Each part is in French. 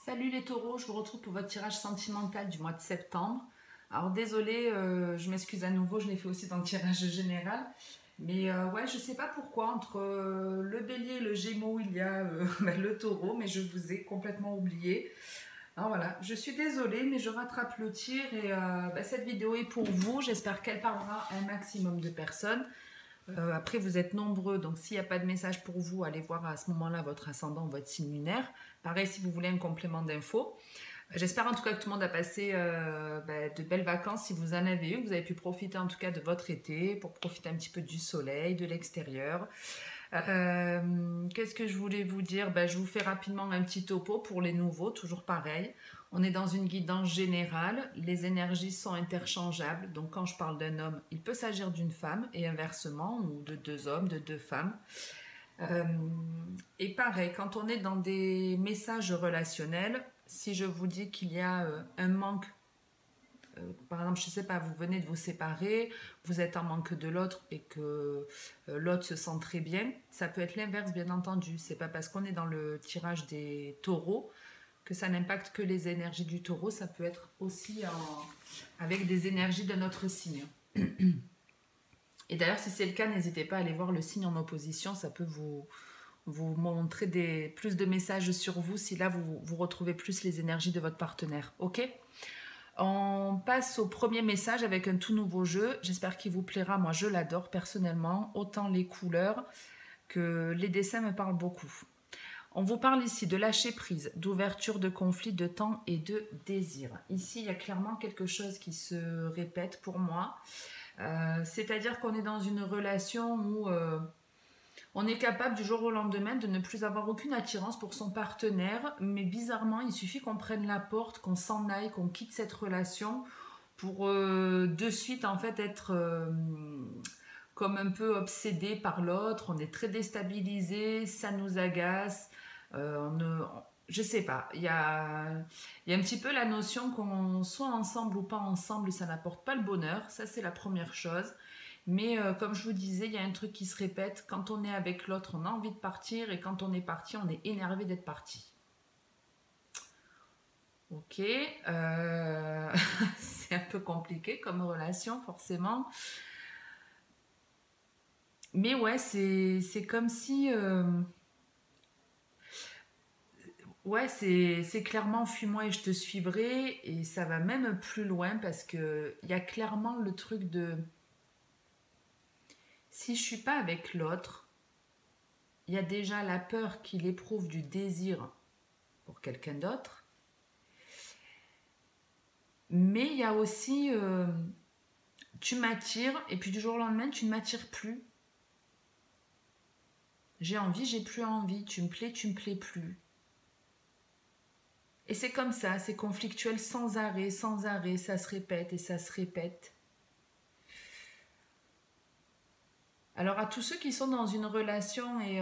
Salut les taureaux, je vous retrouve pour votre tirage sentimental du mois de septembre. Alors désolée, je m'excuse à nouveau, je l'ai fait aussi dans le tirage général. Mais ouais, je sais pas pourquoi, entre le bélier et le gémeaux, il y a le taureau, mais je vous ai complètement oublié. Alors voilà, je suis désolée, mais je rattrape le tir et cette vidéo est pour vous. J'espère qu'elle parlera à un maximum de personnes. Après, vous êtes nombreux, donc s'il n'y a pas de message pour vous, allez voir à ce moment-là votre ascendant, votre signe lunaire. Pareil, si vous voulez un complément d'infos. J'espère en tout cas que tout le monde a passé de belles vacances, si vous en avez eu, que vous avez pu profiter en tout cas de votre été, pour profiter un petit peu du soleil, de l'extérieur. Qu'est-ce que je voulais vous dire? Je vous fais rapidement un petit topo pour les nouveaux, toujours pareil. On est dans une guidance générale, les énergies sont interchangeables, donc quand je parle d'un homme, il peut s'agir d'une femme et inversement, ou de deux hommes, de deux femmes. Euh, et pareil, quand on est dans des messages relationnels, si je vous dis qu'il y a un manque, par exemple, je ne sais pas, vous venez de vous séparer, vous êtes en manque de l'autre et que l'autre se sent très bien, ça peut être l'inverse, bien entendu. C'est pas parce qu'on est dans le tirage des taureaux que ça n'impacte que les énergies du taureau, ça peut être aussi avec des énergies de notre signe. Et d'ailleurs, si c'est le cas, n'hésitez pas à aller voir le signe en opposition, ça peut vous montrer plus de messages sur vous si là vous retrouvez plus les énergies de votre partenaire. Ok? On passe au premier message avec un tout nouveau jeu. J'espère qu'il vous plaira. Moi, je l'adore personnellement. Autant les couleurs que les dessins me parlent beaucoup. On vous parle ici de lâcher prise, d'ouverture de conflit, de temps et de désir. Ici, il y a clairement quelque chose qui se répète pour moi. C'est-à-dire qu'on est dans une relation où on est capable du jour au lendemain de ne plus avoir aucune attirance pour son partenaire, mais bizarrement, il suffit qu'on prenne la porte, qu'on s'en aille, qu'on quitte cette relation pour de suite en fait être comme un peu obsédé par l'autre. On est très déstabilisé, ça nous agace. Je sais pas, il y a un petit peu la notion qu'on soit ensemble ou pas ensemble, ça n'apporte pas le bonheur. Ça, c'est la première chose. Mais comme je vous disais, il y a un truc qui se répète. Quand on est avec l'autre, on a envie de partir. Et quand on est parti, on est énervé d'être parti. Ok. C'est un peu compliqué comme relation, forcément. Mais ouais, c'est comme si... ouais, c'est clairement fuis-moi et je te suivrai. Et ça va même plus loin parce qu'il y a clairement le truc de... Si je suis pas avec l'autre, il y a déjà la peur qu'il éprouve du désir pour quelqu'un d'autre. Mais il y a aussi, tu m'attires et puis du jour au lendemain, tu ne m'attires plus. J'ai envie, j'ai plus envie. Tu me plais plus. Et c'est comme ça, c'est conflictuel sans arrêt, ça se répète et ça se répète. Alors à tous ceux qui sont dans une relation, et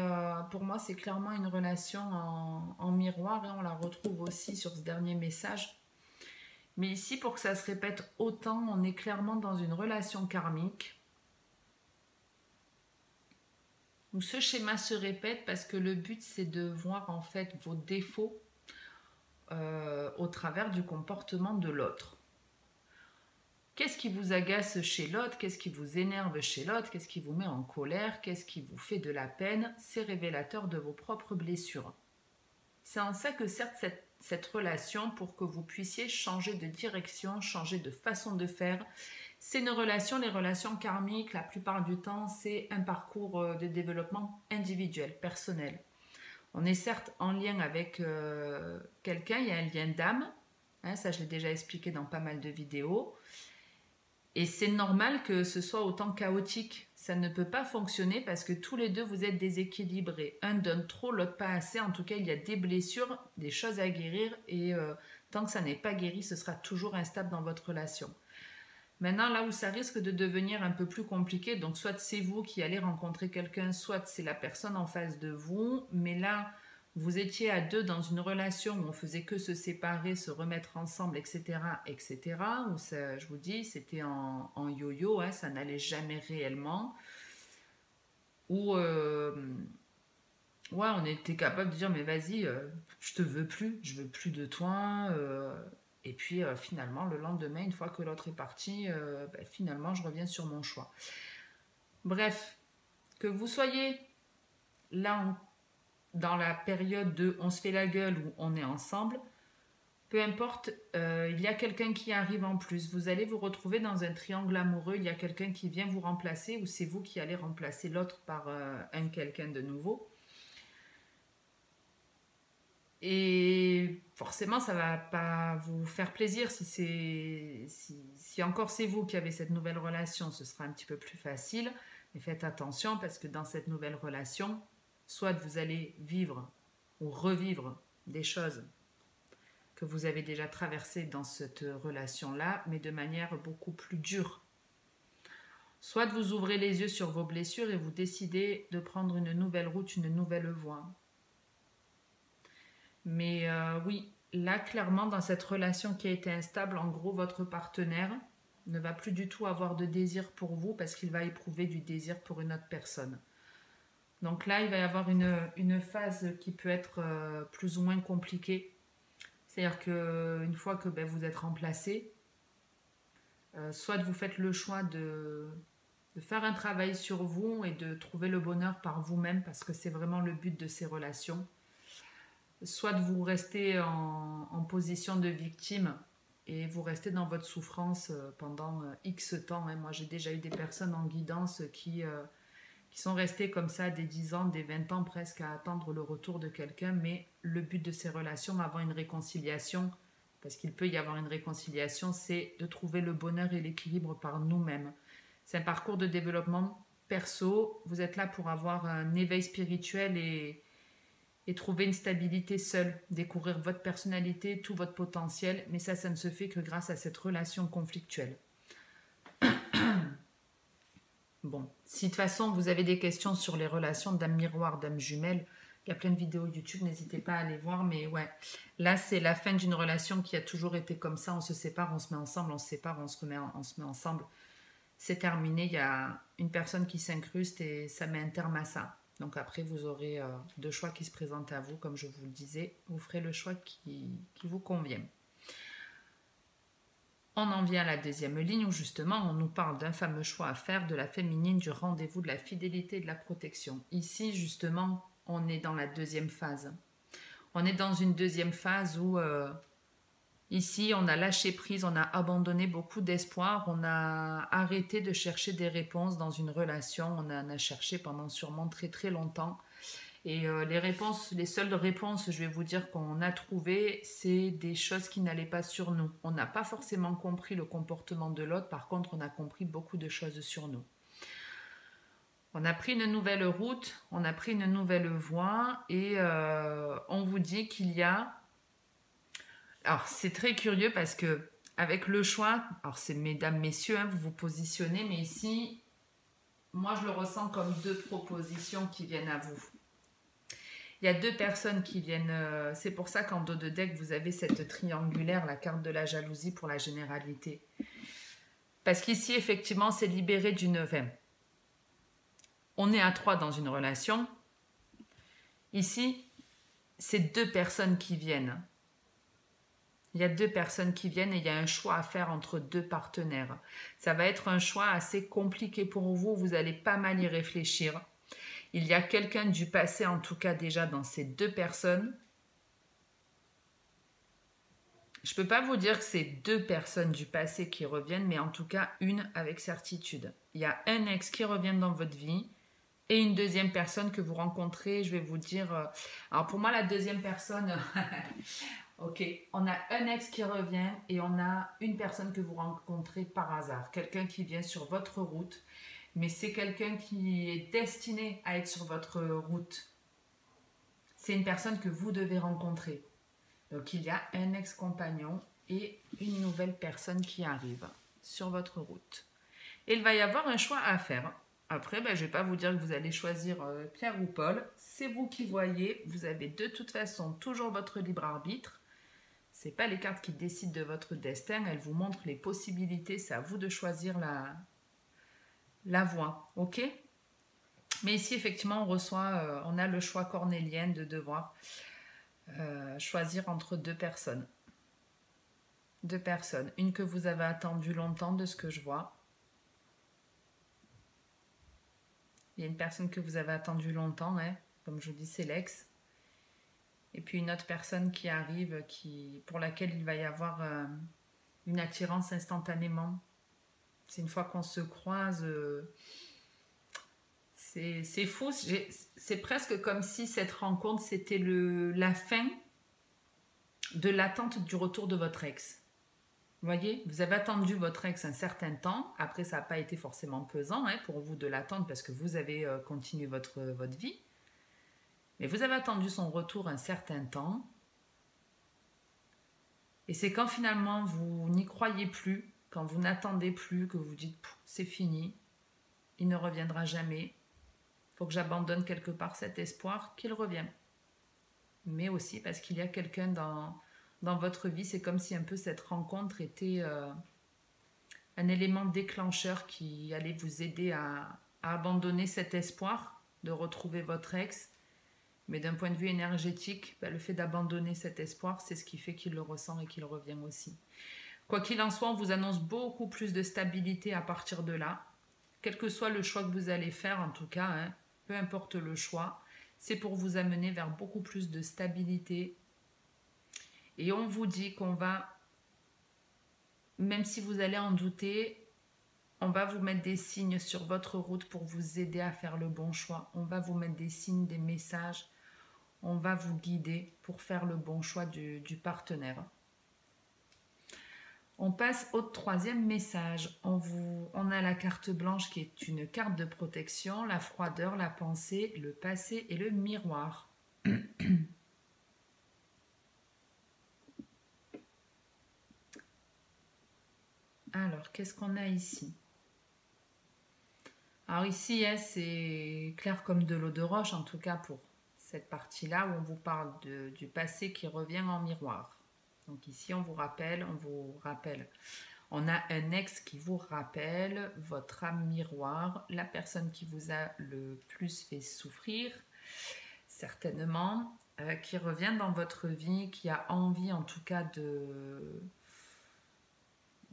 pour moi c'est clairement une relation en miroir, et on la retrouve aussi sur ce dernier message. Mais ici, pour que ça se répète autant, on est clairement dans une relation karmique où ce schéma se répète parce que le but c'est de voir en fait vos défauts au travers du comportement de l'autre. Qu'est-ce qui vous agace chez l'autre? Qu'est-ce qui vous énerve chez l'autre? Qu'est-ce qui vous met en colère? Qu'est-ce qui vous fait de la peine? C'est révélateur de vos propres blessures. C'est en ça que certes cette relation, pour que vous puissiez changer de direction, changer de façon de faire, c'est une relation, les relations karmiques, la plupart du temps, c'est un parcours de développement individuel, personnel. On est certes en lien avec quelqu'un, il y a un lien d'âme, hein, ça je l'ai déjà expliqué dans pas mal de vidéos, et c'est normal que ce soit autant chaotique. Ça ne peut pas fonctionner parce que tous les deux vous êtes déséquilibrés. Un donne trop, l'autre pas assez. En tout cas, il y a des blessures, des choses à guérir et tant que ça n'est pas guéri, ce sera toujours instable dans votre relation. Maintenant, là où ça risque de devenir un peu plus compliqué, donc soit c'est vous qui allez rencontrer quelqu'un, soit c'est la personne en face de vous, mais là, vous étiez à deux dans une relation où on faisait que se séparer, se remettre ensemble, etc., etc., où ça, je vous dis, c'était en yo-yo, hein, ça n'allait jamais réellement, où ouais, on était capable de dire, mais vas-y, je te veux plus, je veux plus de toi. Et puis finalement, le lendemain, une fois que l'autre est parti, ben, finalement, je reviens sur mon choix. Bref, que vous soyez là dans la période de on se fait la gueule ou on est ensemble, peu importe, il y a quelqu'un qui arrive en plus. Vous allez vous retrouver dans un triangle amoureux, il y a quelqu'un qui vient vous remplacer ou c'est vous qui allez remplacer l'autre par un quelqu'un de nouveau. Et forcément, ça va pas vous faire plaisir si encore c'est vous qui avez cette nouvelle relation, ce sera un petit peu plus facile. Mais faites attention parce que dans cette nouvelle relation, soit vous allez vivre ou revivre des choses que vous avez déjà traversées dans cette relation-là, mais de manière beaucoup plus dure. Soit vous ouvrez les yeux sur vos blessures et vous décidez de prendre une nouvelle route, une nouvelle voie. Mais oui, là, clairement, dans cette relation qui a été instable, en gros, votre partenaire ne va plus du tout avoir de désir pour vous parce qu'il va éprouver du désir pour une autre personne. Donc là, il va y avoir une phase qui peut être plus ou moins compliquée. C'est-à-dire qu'une fois que ben, vous êtes remplacé, soit vous faites le choix de faire un travail sur vous et de trouver le bonheur par vous-même parce que c'est vraiment le but de ces relations. Soit vous restez en position de victime et vous restez dans votre souffrance pendant X temps. Hein. Moi, j'ai déjà eu des personnes en guidance qui sont restées comme ça des 10 ans, des 20 ans presque à attendre le retour de quelqu'un. Mais le but de ces relations, avant une réconciliation, parce qu'il peut y avoir une réconciliation, c'est de trouver le bonheur et l'équilibre par nous-mêmes. C'est un parcours de développement perso. Vous êtes là pour avoir un éveil spirituel et trouver une stabilité seule, découvrir votre personnalité, tout votre potentiel, mais ça ne se fait que grâce à cette relation conflictuelle. Bon, si de toute façon vous avez des questions sur les relations d'âme miroir, d'âme jumelle, il y a plein de vidéos YouTube, n'hésitez pas à aller voir, mais ouais, là c'est la fin d'une relation qui a toujours été comme ça, on se sépare, on se met ensemble, on se sépare, on se met ensemble, c'est terminé, il y a une personne qui s'incruste et ça met un terme à ça. Donc après, vous aurez deux choix qui se présentent à vous, comme je vous le disais. Vous ferez le choix qui vous convient. On en vient à la deuxième ligne où justement on nous parle d'un fameux choix à faire, de la féminine, du rendez-vous, de la fidélité et de la protection. Ici, justement, on est dans la deuxième phase. On est dans une deuxième phase où ici, on a lâché prise, on a abandonné beaucoup d'espoir, on a arrêté de chercher des réponses dans une relation, on en a cherché pendant sûrement très très longtemps. Et les seules réponses, je vais vous dire, qu'on a trouvées, c'est des choses qui n'allaient pas sur nous. On n'a pas forcément compris le comportement de l'autre, par contre, on a compris beaucoup de choses sur nous. On a pris une nouvelle route, on a pris une nouvelle voie, et on vous dit qu'il y a... Alors, c'est très curieux parce que avec le choix, alors c'est mesdames, messieurs, hein, vous vous positionnez, mais ici, moi je le ressens comme deux propositions qui viennent à vous. Il y a deux personnes qui viennent, c'est pour ça qu'en dos de deck, vous avez cette triangulaire, la carte de la jalousie pour la généralité. Parce qu'ici, effectivement, c'est libéré d'une... Enfin, on est à trois dans une relation. Ici, c'est deux personnes qui viennent. Il y a deux personnes qui viennent et il y a un choix à faire entre deux partenaires. Ça va être un choix assez compliqué pour vous, vous allez pas mal y réfléchir. Il y a quelqu'un du passé, en tout cas déjà dans ces deux personnes. Je ne peux pas vous dire que c'est deux personnes du passé qui reviennent, mais en tout cas une avec certitude. Il y a un ex qui revient dans votre vie et une deuxième personne que vous rencontrez, je vais vous dire... Alors pour moi, la deuxième personne... ok, on a un ex qui revient et on a une personne que vous rencontrez par hasard. Quelqu'un qui vient sur votre route, mais c'est quelqu'un qui est destiné à être sur votre route. C'est une personne que vous devez rencontrer. Donc il y a un ex-compagnon et une nouvelle personne qui arrive sur votre route. Et il va y avoir un choix à faire. Après, je ne vais pas vous dire que vous allez choisir Pierre ou Paul. C'est vous qui voyez. Vous avez de toute façon toujours votre libre arbitre. Ce n'est pas les cartes qui décident de votre destin. Elles vous montrent les possibilités. C'est à vous de choisir la voie. Ok ? Mais ici, effectivement, on a le choix cornélien de devoir choisir entre deux personnes. Deux personnes. Une que vous avez attendue longtemps, de ce que je vois. Il y a une personne que vous avez attendue longtemps, hein. Comme je vous dis, c'est l'ex. Et puis une autre personne qui arrive, pour laquelle il va y avoir une attirance instantanément. C'est une fois qu'on se croise, c'est fou. C'est presque comme si cette rencontre, c'était la fin de l'attente du retour de votre ex. Vous voyez, vous avez attendu votre ex un certain temps. Après, ça n'a pas été forcément pesant pour vous de l'attendre parce que vous avez continué votre vie. Mais vous avez attendu son retour un certain temps. Et c'est quand finalement vous n'y croyez plus, quand vous n'attendez plus, que vous dites c'est fini, il ne reviendra jamais. Il faut que j'abandonne quelque part cet espoir qu'il revienne. Mais aussi parce qu'il y a quelqu'un dans votre vie, c'est comme si un peu cette rencontre était un élément déclencheur qui allait vous aider à abandonner cet espoir de retrouver votre ex. Mais d'un point de vue énergétique, le fait d'abandonner cet espoir, c'est ce qui fait qu'il le ressent et qu'il revient aussi. Quoi qu'il en soit, on vous annonce beaucoup plus de stabilité à partir de là. Quel que soit le choix que vous allez faire, en tout cas, peu importe le choix, c'est pour vous amener vers beaucoup plus de stabilité. Et on vous dit qu'on va, même si vous allez en douter, on va vous mettre des signes sur votre route pour vous aider à faire le bon choix. On va vous mettre des signes, des messages. On va vous guider pour faire le bon choix du partenaire. On passe au troisième message. On a la carte blanche qui est une carte de protection, la froideur, la pensée, le passé et le miroir. Alors, qu'est-ce qu'on a ici? Alors ici, c'est clair comme de l'eau de roche, en tout cas pour cette partie-là où on vous parle du passé qui revient en miroir. Donc ici, on vous rappelle, on a un ex qui vous rappelle votre âme miroir, la personne qui vous a le plus fait souffrir, certainement, qui revient dans votre vie, qui a envie en tout cas de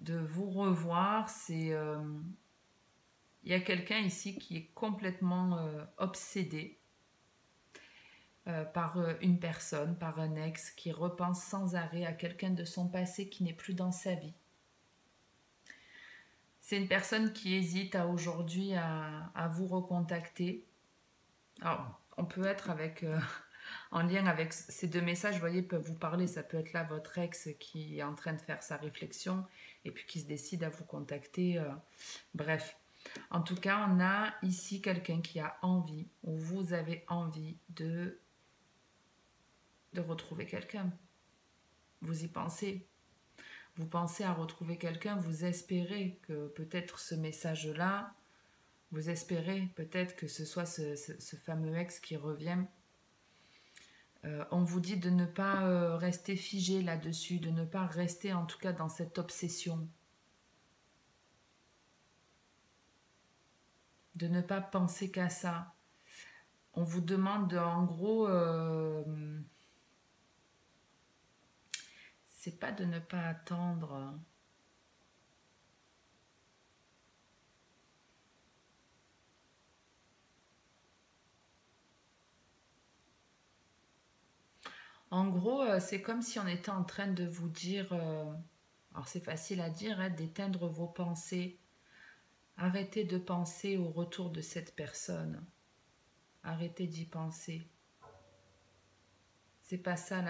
vous revoir. Il y a quelqu'un ici qui est complètement obsédé par une personne, par un ex, qui repense sans arrêt à quelqu'un de son passé qui n'est plus dans sa vie. C'est une personne qui hésite aujourd'hui à vous recontacter. Alors, on peut être en lien avec ces deux messages, vous voyez, peuvent vous parler. Ça peut être là votre ex qui est en train de faire sa réflexion et puis qui se décide à vous contacter. Bref. En tout cas, on a ici quelqu'un qui a envie, ou vous avez envie de retrouver quelqu'un. Vous y pensez. Vous pensez à retrouver quelqu'un, vous espérez que peut-être ce message-là, vous espérez peut-être que ce soit ce fameux ex qui revient. On vous dit de ne pas rester figé là-dessus, de ne pas rester en tout cas dans cette obsession. De ne pas penser qu'à ça. On vous demande en gros... c'est pas de ne pas attendre. En gros, c'est comme si on était en train de vous dire, alors c'est facile à dire, d'éteindre vos pensées. Arrêtez de penser au retour de cette personne. Arrêtez d'y penser. C'est pas ça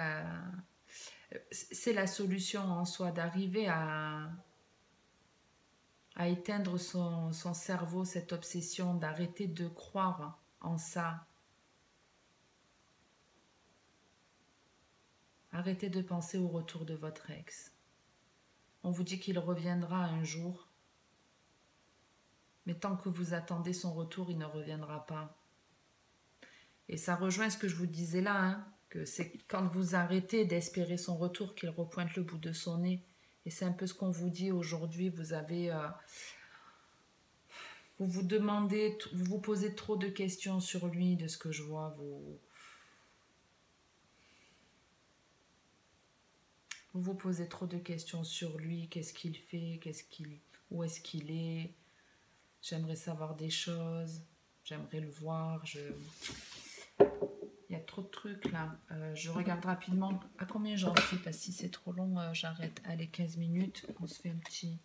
c'est la solution en soi, d'arriver à éteindre son cerveau, cette obsession, d'arrêter de croire en ça. Arrêtez de penser au retour de votre ex. On vous dit qu'il reviendra un jour, mais tant que vous attendez son retour, il ne reviendra pas. Et ça rejoint ce que je vous disais là, que c'est quand vous arrêtez d'espérer son retour qu'il repointe le bout de son nez. Et c'est un peu ce qu'on vous dit aujourd'hui. Vous avez Vous vous demandez, vous vous posez trop de questions sur lui, de ce que je vois. Vous vous posez trop de questions sur lui. Qu'est-ce qu'il fait? Où est-ce qu'il est? J'aimerais savoir des choses. J'aimerais le voir. Il y a trop de trucs là. Je regarde rapidement à combien j'en suis. Parce que si c'est trop long, j'arrête. Allez, 15 minutes. On se fait un petit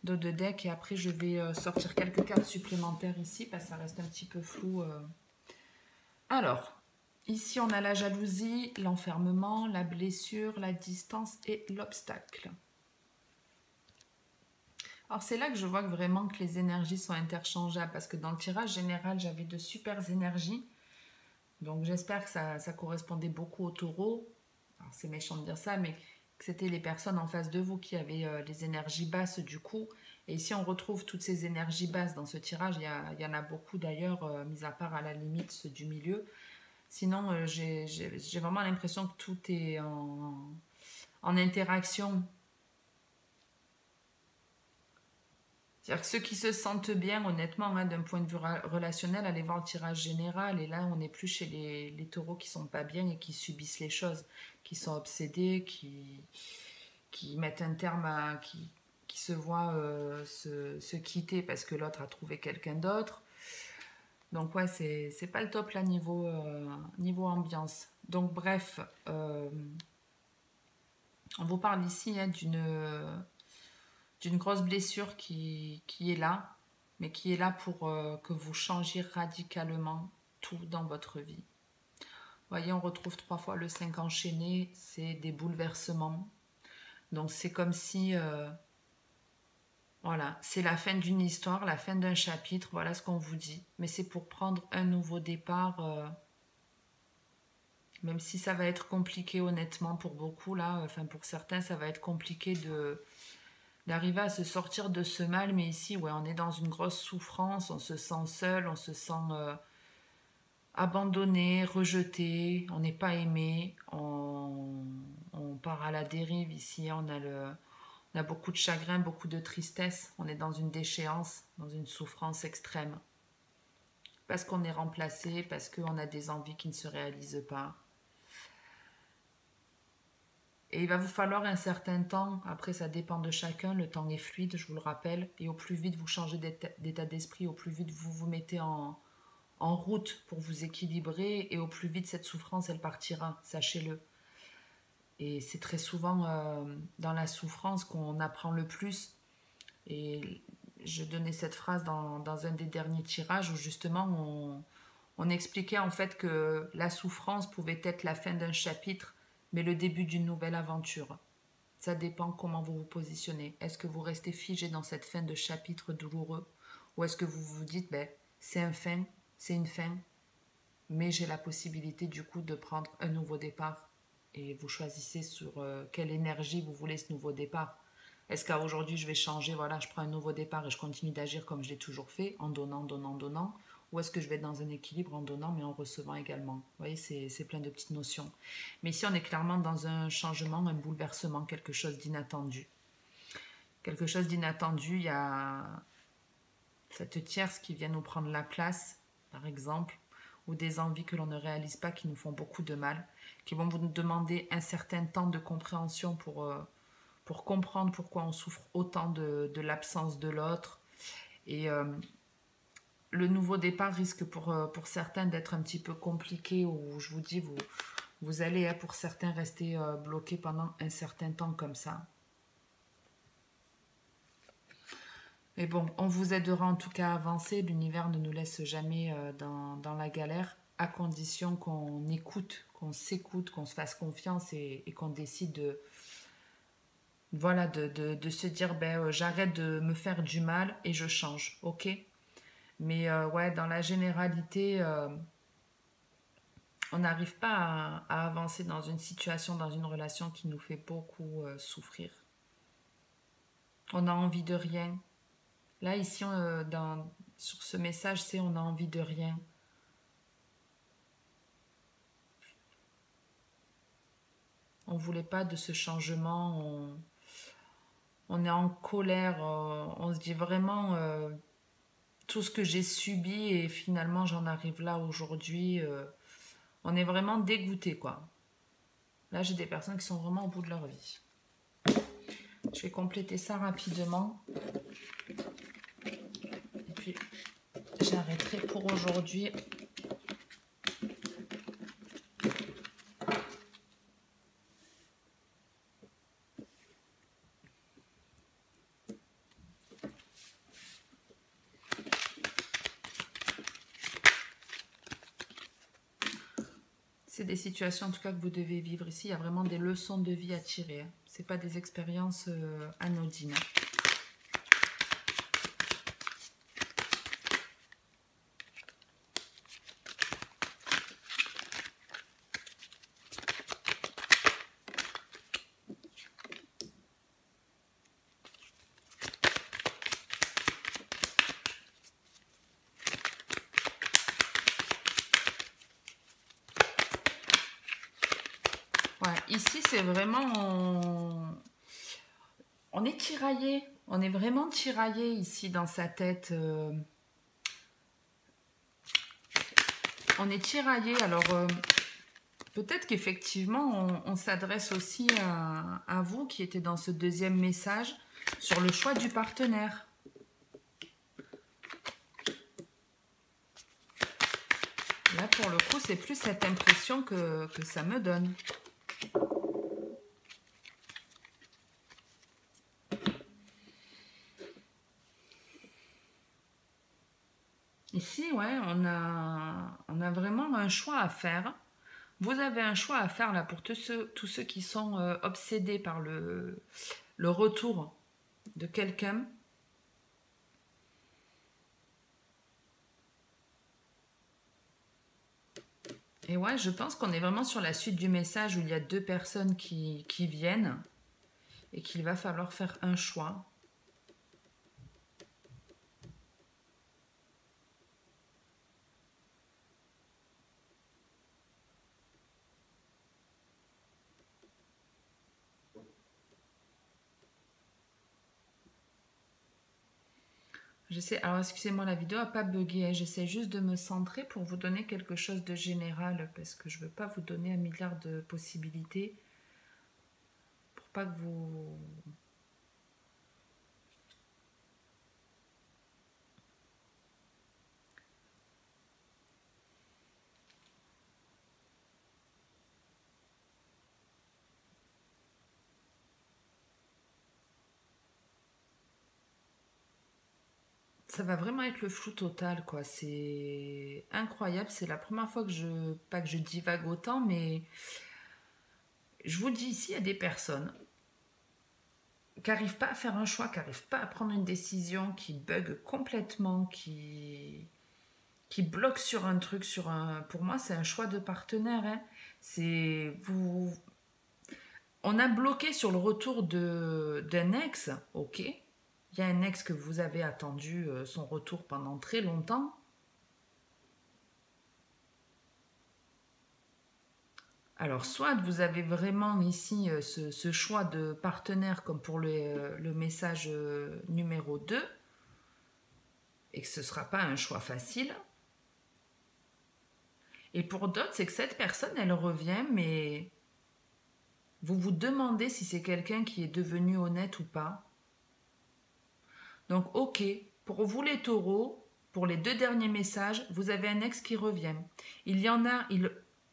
dos de deck. Et après, je vais sortir quelques cartes supplémentaires ici. Parce que ça reste un petit peu flou. Alors, ici, on a la jalousie, l'enfermement, la blessure, la distance et l'obstacle. Alors, c'est là que je vois que vraiment que les énergies sont interchangeables. Parce que dans le tirage général, j'avais de super énergies. Donc, j'espère que ça correspondait beaucoup au taureau. Alors, c'est méchant de dire ça, mais que c'était les personnes en face de vous qui avaient les énergies basses du coup. Et ici, on retrouve toutes ces énergies basses dans ce tirage. Il y en a beaucoup d'ailleurs, mis à part à la limite ceux du milieu. Sinon, j'ai vraiment l'impression que tout est en interaction. C'est-à-dire que ceux qui se sentent bien, honnêtement, hein, d'un point de vue relationnel, allez voir le tirage général. Et là, on n'est plus chez les taureaux qui sont pas bien et qui subissent les choses, qui sont obsédés, qui mettent un terme à... qui se voient se quitter parce que l'autre a trouvé quelqu'un d'autre. Donc ouais, c'est pas le top là niveau ambiance. Donc bref, on vous parle ici hein, d'une grosse blessure qui est là, mais qui est là pour que vous changiez radicalement tout dans votre vie. Vous voyez, on retrouve 3 fois le 5 enchaîné, c'est des bouleversements. Donc c'est comme si, voilà, c'est la fin d'une histoire, la fin d'un chapitre, voilà ce qu'on vous dit. Mais c'est pour prendre un nouveau départ, même si ça va être compliqué honnêtement pour beaucoup là, enfin pour certains ça va être compliqué d'arriver à se sortir de ce mal, mais ici ouais on est dans une grosse souffrance, on se sent seul, on se sent abandonné, rejeté, on n'est pas aimé, on part à la dérive ici, on a beaucoup de chagrin, beaucoup de tristesse, on est dans une déchéance, dans une souffrance extrême. Parce qu'on est remplacé, parce qu'on a des envies qui ne se réalisent pas. Et il va vous falloir un certain temps, après ça dépend de chacun, le temps est fluide, je vous le rappelle, et au plus vite vous changez d'état d'esprit, au plus vite vous vous mettez en route pour vous équilibrer, et au plus vite cette souffrance elle partira, sachez-le. Et c'est très souvent dans la souffrance qu'on apprend le plus. Et je donnais cette phrase dans un des derniers tirages où justement on expliquait en fait que la souffrance pouvait être la fin d'un chapitre, mais le début d'une nouvelle aventure. Ça dépend comment vous vous positionnez. Est-ce que vous restez figé dans cette fin de chapitre douloureux ou est-ce que vous vous dites, ben, c'est une fin, mais j'ai la possibilité du coup de prendre un nouveau départ et vous choisissez sur quelle énergie vous voulez ce nouveau départ. Est-ce qu'à aujourd'hui je vais changer, voilà, je prends un nouveau départ et je continue d'agir comme je l'ai toujours fait, en donnant, donnant, donnant, ou est-ce que je vais être dans un équilibre en donnant mais en recevant également. Vous voyez, c'est plein de petites notions. Mais ici on est clairement dans un changement, un bouleversement, quelque chose d'inattendu. Quelque chose d'inattendu, il y a cette tierce qui vient nous prendre la place, par exemple, ou des envies que l'on ne réalise pas qui nous font beaucoup de mal, qui vont vous demander un certain temps de compréhension pour comprendre pourquoi on souffre autant de l'absence de l'autre. Et le nouveau départ risque pour certains d'être un petit peu compliqué, où je vous dis, vous allez pour certains rester bloqués pendant un certain temps comme ça. Mais bon, on vous aidera en tout cas à avancer. L'univers ne nous laisse jamais dans la galère, à condition qu'on écoute, qu'on s'écoute, qu'on se fasse confiance et qu'on décide voilà, de se dire ben, j'arrête de me faire du mal et je change, ok? Mais ouais, dans la généralité, on n'arrive pas à avancer dans une situation, dans une relation qui nous fait beaucoup souffrir. On a envie de rien. Là, ici, sur ce message, c'est on a envie de rien. On ne voulait pas de ce changement. On est en colère. On se dit vraiment, tout ce que j'ai subi et finalement j'en arrive là aujourd'hui. On est vraiment dégoûté, quoi. Là, j'ai des personnes qui sont vraiment au bout de leur vie. Je vais compléter ça rapidement. Et puis, j'arrêterai pour aujourd'hui. C'est des situations en tout cas que vous devez vivre ici. Il y a vraiment des leçons de vie à tirer. Hein. Ce n'est pas des expériences anodines. Ouais, ici, c'est vraiment... On est tiraillé. On est vraiment tiraillé ici dans sa tête. On est tiraillé. Alors, peut-être qu'effectivement, on s'adresse aussi à vous qui étiez dans ce deuxième message sur le choix du partenaire. Là, pour le coup, c'est plus cette impression que ça me donne. Ici, ouais, on a vraiment un choix à faire. Vous avez un choix à faire là pour tous ceux qui sont obsédés par le retour de quelqu'un. Et ouais, je pense qu'on est vraiment sur la suite du message où il y a deux personnes qui viennent et qu'il va falloir faire un choix. Alors excusez-moi, la vidéo n'a pas bugué, hein. J'essaie juste de me centrer pour vous donner quelque chose de général parce que je ne veux pas vous donner un milliard de possibilités pour pas que vous... Ça va vraiment être le flou total, quoi. C'est incroyable. C'est la première fois que pas que je divague autant, mais je vous dis ici, il y a des personnes qui n'arrivent pas à faire un choix, qui n'arrivent pas à prendre une décision, qui bug complètement, qui bloquent sur un truc, Pour moi, c'est un choix de partenaire. Hein. C'est vous. On a bloqué sur le retour d'un ex, ok. Il y a un ex que vous avez attendu son retour pendant très longtemps. Alors, soit vous avez vraiment ici ce choix de partenaire comme pour le message numéro 2 et que ce ne sera pas un choix facile. Et pour d'autres, c'est que cette personne, elle revient, mais vous vous demandez si c'est quelqu'un qui est devenu honnête ou pas. Donc, ok, pour vous les taureaux, pour les deux derniers messages, vous avez un ex qui revient. Il y en a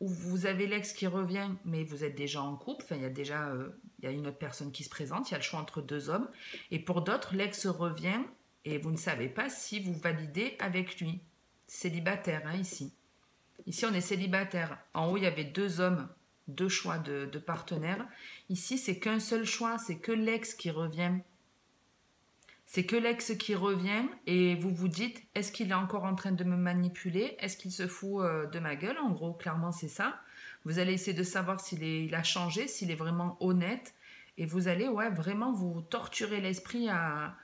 où vous avez l'ex qui revient, mais vous êtes déjà en couple. Enfin, il y a déjà il y a une autre personne qui se présente. Il y a le choix entre deux hommes. Et pour d'autres, l'ex revient et vous ne savez pas si vous validez avec lui. Célibataire, hein, ici. Ici, on est célibataire. En haut, il y avait deux hommes, deux choix de partenaires. Ici, c'est qu'un seul choix. C'est que l'ex qui revient. C'est que l'ex qui revient et vous vous dites, est-ce qu'il est encore en train de me manipuler? Est-ce qu'il se fout de ma gueule? En gros, clairement, c'est ça. Vous allez essayer de savoir il a changé, s'il est vraiment honnête. Et vous allez vraiment vous torturer l'esprit à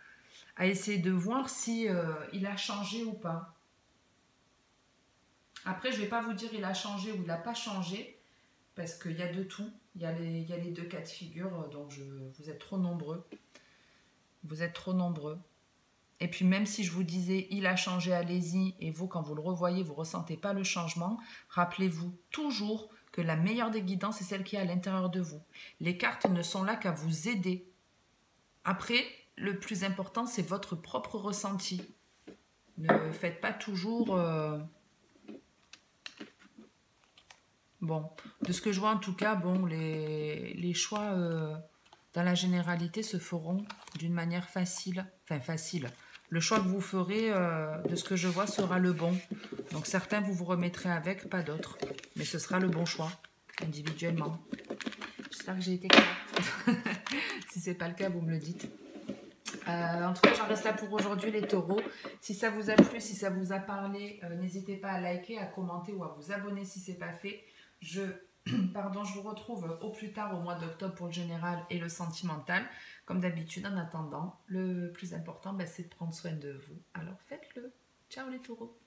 essayer de voir si il a changé ou pas. Après, je ne vais pas vous dire il a changé ou il n'a pas changé, parce qu'il y a de tout. Il y a les deux cas de figure, donc vous êtes trop nombreux. Vous êtes trop nombreux. Et puis même si je vous disais, il a changé, allez-y, et vous, quand vous le revoyez, vous ne ressentez pas le changement, rappelez-vous toujours que la meilleure des guidances, c'est celle qui est à l'intérieur de vous. Les cartes ne sont là qu'à vous aider. Après, le plus important, c'est votre propre ressenti. Ne faites pas toujours... Bon, de ce que je vois en tout cas, bon, les choix dans la généralité se feront d'une manière facile. Enfin, facile. Le choix que vous ferez, de ce que je vois, sera le bon. Donc certains, vous vous remettrez avec, pas d'autres. Mais ce sera le bon choix, individuellement. J'espère que j'ai été claire. Si ce n'est pas le cas, vous me le dites. En tout cas, j'en reste là pour aujourd'hui, les taureaux. Si ça vous a plu, si ça vous a parlé, n'hésitez pas à liker, à commenter ou à vous abonner si ce n'est pas fait. Je vous retrouve au plus tard au mois d'octobre pour le général et le sentimental. Comme d'habitude, en attendant, le plus important, c'est de prendre soin de vous. Alors faites-le. Ciao les taureaux.